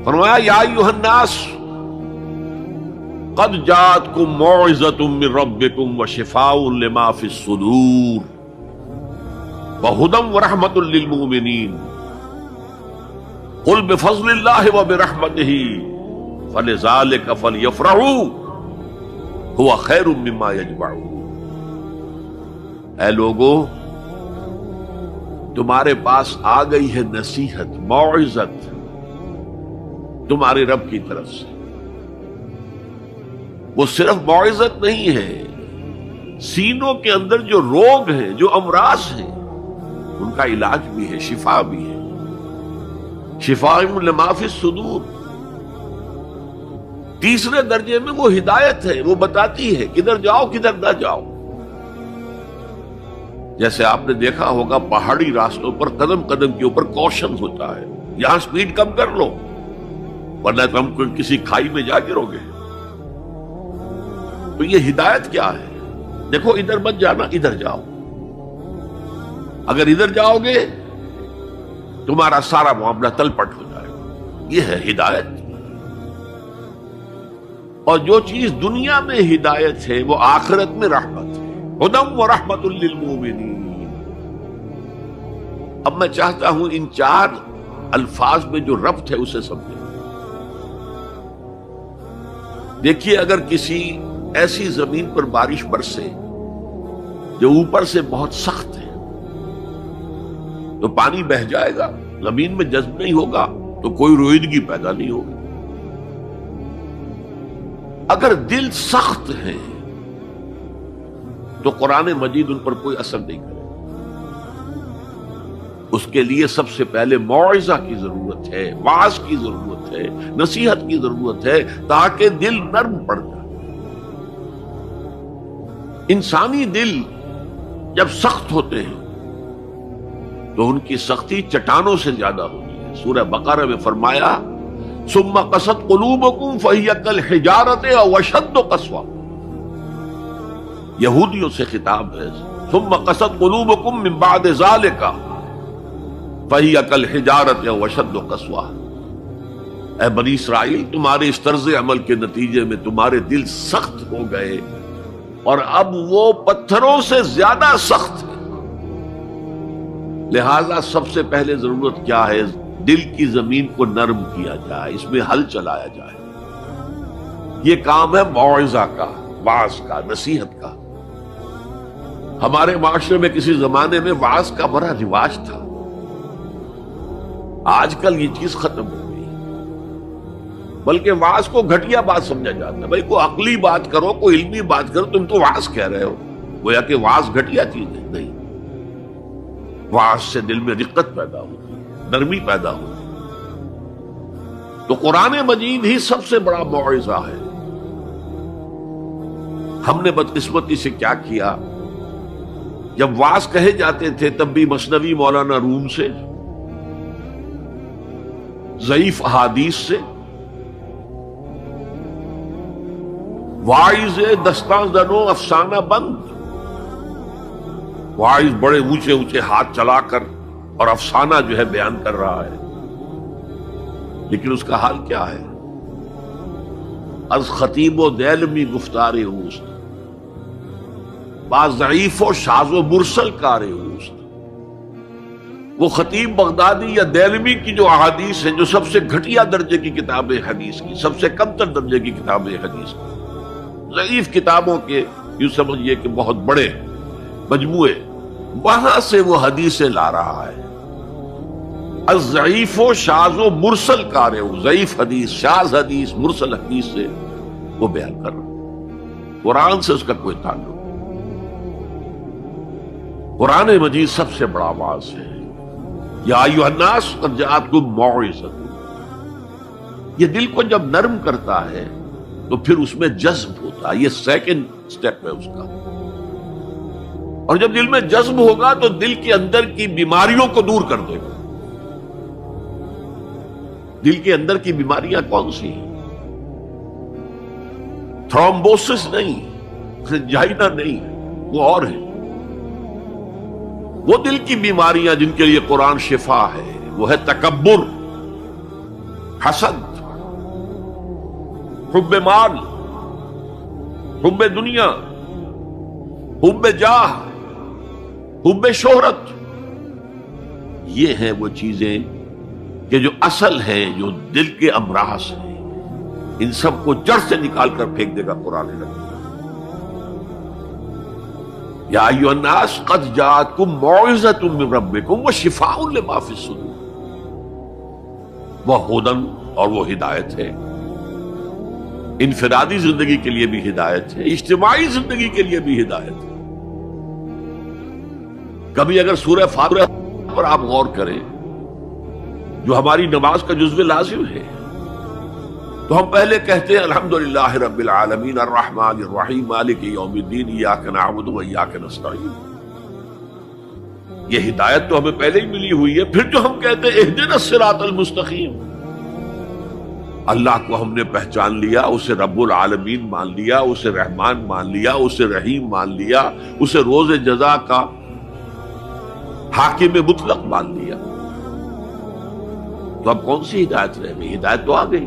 فرمایا یا ایھا الناس قد جاءتکم موعظۃ من ربکم وشفاء لما فی الصدور وہدی ورحمۃ للمؤمنین قل بفضل اللہ وبرحمتہ فلذلک فلیفرحوا هو خیر مما یجمعون۔ اے لوگو، تمہارے پاس آ گئی ہے نصیحت، موعظت تمہارے رب کی طرف سے۔ وہ صرف موعظت نہیں ہے، سینوں کے اندر جو روگ ہیں، جو امراض ہیں، ان کا علاج بھی ہے، شفا بھی ہے۔ شفاء لما فی الصدور۔ تیسرے درجے میں وہ ہدایت ہے، وہ بتاتی ہے کدھر جاؤ کدھر نہ جاؤ۔ جیسے آپ نے دیکھا ہوگا پہاڑی راستوں پر قدم قدم کے اوپر کوشن ہوتا ہے، یہاں سپیڈ کم کر لو ورنہ تم کسی کھائی میں جا گرو گے۔ تو یہ ہدایت کیا ہے؟ دیکھو ادھر مت جانا، ادھر جاؤ۔ اگر ادھر جاؤ گے تمہارا سارا معاملہ تل پٹ ہو جائے گا۔ یہ ہے ہدایت۔ اور جو چیز دنیا میں ہدایت ہے وہ آخرت میں رحمت ہے، ہدی ورحمۃ للمؤمنین۔ اب میں چاہتا ہوں ان چار الفاظ میں جو ربط ہے اسے سمجھیں۔ دیکھیے، اگر کسی ایسی زمین پر بارش برسے جو اوپر سے بہت سخت ہے تو پانی بہہ جائے گا، زمین میں جذب نہیں ہوگا تو کوئی روئیدگی پیدا نہیں ہوگی۔ اگر دل سخت ہے تو قرآن مجید ان پر کوئی اثر نہیں کرے۔ اس کے لیے سب سے پہلے موعظہ کی ضرورت ہے، واعظ کی ضرورت ہے، نصیحت کی ضرورت ہے، تاکہ دل نرم پڑ جائے۔ انسانی دل جب سخت ہوتے ہیں تو ان کی سختی چٹانوں سے زیادہ ہوتی ہے۔ سورہ بقرہ میں فرمایا ثم قست قلوبکم فہی کالحجارۃ او اشد قسوہ۔ یہودیوں سے خطاب ہے، ثم قست قلوبکم من بعد ذلک فہی کالحجارۃ او اشد قسوہ۔ اے بنی اسرائیل، تمہارے اس طرز عمل کے نتیجے میں تمہارے دل سخت ہو گئے اور اب وہ پتھروں سے زیادہ سخت ہے۔ لہذا سب سے پہلے ضرورت کیا ہے؟ دل کی زمین کو نرم کیا جائے، اس میں حل چلایا جائے۔ یہ کام ہے موعظہ کا، واعظ کا، نصیحت کا۔ ہمارے معاشرے میں کسی زمانے میں واعظ کا بڑا رواج تھا، آج کل یہ چیز ختم ہو گئی، بلکہ واعظ کو گھٹیا بات سمجھا جاتا ہے۔ بھائی کوئی عقلی بات کرو، کوئی علمی بات کرو، تم تو واعظ کہہ رہے ہو، گویا کہ واعظ گھٹیا چیز ہے۔ نہیں، واعظ سے دل میں رقت پیدا ہوتی ہے، نرمی پیدا ہوتی ہے۔ تو قرآن مجید ہی سب سے بڑا موعظہ ہے۔ ہم نے بدقسمتی سے کیا کیا، جب واعظ کہے جاتے تھے تب بھی مثنوی مولانا روم سے، ضعیف احادیث سے، واعظ دستاں زنو افسانہ بند، واعظ بڑے اونچے اونچے ہاتھ چلا کر اور افسانہ جو ہے بیان کر رہا ہے، لیکن اس کا حال کیا ہے؟ از خطیب و دیلمی گفتار اوست، بعض ضعیف و شاذ و مرسل کار اوست۔ وہ خطیب بغدادی یا دیلمی کی جو احادیث ہیں، جو سب سے گھٹیا درجے کی کتاب حدیث کی، سب سے کم تر درجے کی کتاب حدیث کی، ضعیف کتابوں کے یوں سمجھیے کہ بہت بڑے مجموعے، وہاں سے وہ حدیثیں لا رہا ہے۔ الضعیف و شاذ و مرسل کار ہو، ضعیف حدیث، شاذ حدیث، مرسل حدیث سے وہ بیان کر رہا ہے۔ قرآن سے اس کا کوئی تعلق نہیں۔ قرآن مجید سب سے بڑا واعظ ہے۔ یا ایھا الناس قد جاءتکم موعظۃ۔ یہ دل کو جب نرم کرتا ہے تو پھر اس میں جذب ہوتا ہے، یہ سیکنڈ سٹیپ ہے اس کا۔ اور جب دل میں جذب ہوگا تو دل کے اندر کی بیماریوں کو دور کر دے گا۔ دل کے اندر کی بیماریاں کون سی ہیں؟ تھرومبوسس نہیں، جائنا نہیں، وہ اور ہے۔ وہ دل کی بیماریاں جن کے لیے قرآن شفا ہے، وہ ہے تکبر، حسد، حب مال، حب دنیا، حب جاہ، حب شہرت، یہ ہیں وہ چیزیں کہ جو اصل ہیں، جو دل کے امراض ہیں، ان سب کو جڑ سے نکال کر پھینک دے گا قرآن حکیم۔ یا ایھا الناس قد جاءتکم موعظۃ من ربکم وشفاء لما فی الصدور، وہ ہدن اور وہ ہدایت ہے، انفرادی زندگی کے لیے بھی ہدایت ہے، اجتماعی زندگی کے لیے بھی ہدایت ہے۔ کبھی اگر سورہ فاتحہ پر آپ غور کریں جو ہماری نماز کا جزو لازم ہے، تو ہم پہلے کہتے ہیں الحمدللہ رب العالمین الرحمن الرحیم مالک یوم الدین ایاک نعبد و ایاک نستعین۔ یہ ہدایت تو ہمیں پہلے ہی ملی ہوئی ہے۔ پھر جو ہم کہتے ہیں اہدنا الصراط المستقیم، اللہ کو ہم نے پہچان لیا، اسے رب العالمین مان لیا، اسے رحمان مان لیا، اسے رحیم مان لیا، اسے روز جزا کا حاکم مطلق مان لیا، تو اب کون سی ہدایت رہ گئی؟ ہدایت تو آ گئی۔